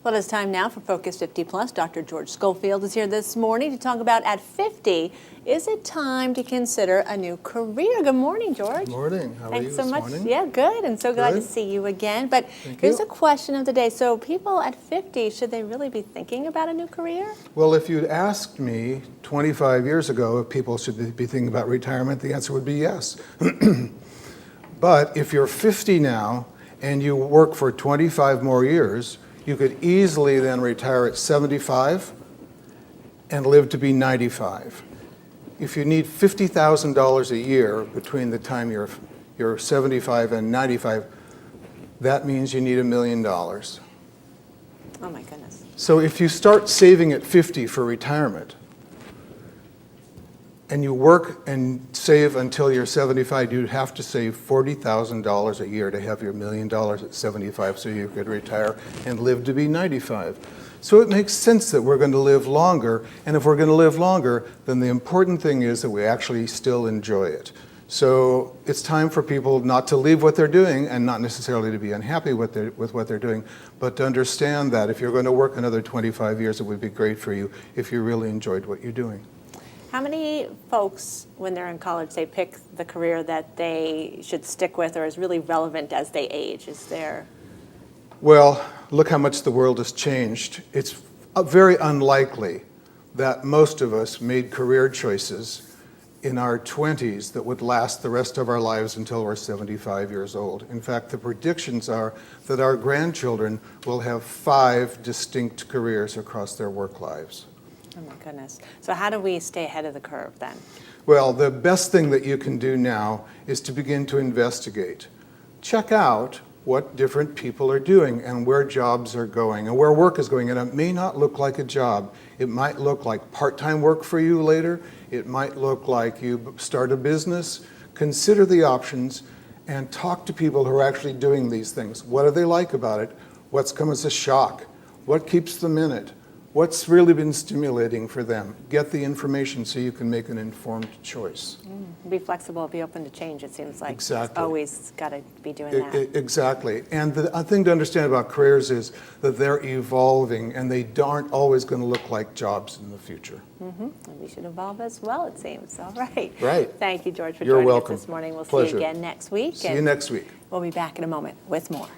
Well, it's time now for Focus 50 Plus. Dr. George Schofield is here this morning to talk about at 50, is it time to consider a new career? Good morning, George. Good morning. How are you Thanks so this much. morning? Yeah, good. And so glad to Good. see you again. But Thank here's you. a question of the day. So people at 50, should they really be thinking about a new career? Well, if you'd asked me 25 years ago if people should be thinking about retirement, the answer would be yes. But if you're 50 now and you work for 25 more years, you could easily then retire at 75 and live to be 95. If you need $50,000 a year between the time you're 75 and 95, that means you need $1 million. Oh, my goodness. So if you start saving at 50 for retirement, and you work and save until you're 75, you'd have to save $40,000 a year to have your $1 million at 75 so you could retire and live to be 95. So it makes sense that we're going to live longer, and if we're going to live longer, then the important thing is that we actually still enjoy it. So it's time for people not to leave what they're doing and not necessarily to be unhappy with what they're doing, but to understand that if you're going to work another 25 years, it would be great for you if you really enjoyed what you're doing. How many folks, when they're in college, they pick the career that they should stick with or is really relevant as they age? Is there? Well, look how much the world has changed. It's very unlikely that most of us made career choices in our 20s that would last the rest of our lives until we're 75 years old. In fact, the predictions are that our grandchildren will have 5 distinct careers across their work lives. Oh, my goodness. So how do we stay ahead of the curve then? Well, the best thing that you can do now is to begin to investigate. Check out what different people are doing and where jobs are going and where work is going. And it may not look like a job. It might look like part-time work for you later. It might look like you start a business. Consider the options and talk to people who are actually doing these things. What do they like about it? What's come as a shock? What keeps them in it? What's really been stimulating for them? Get the information so you can make an informed choice. Be flexible, be open to change, it seems like. Exactly. Always got to be doing that. Exactly. And the thing to understand about careers is that they're evolving and they aren't always going to look like jobs in the future. And we should evolve as well, it seems. All right. Right. Thank you, George, for You're joining welcome. us this morning. We'll see Pleasure. you again next week. See you next week. We'll be back in a moment with more.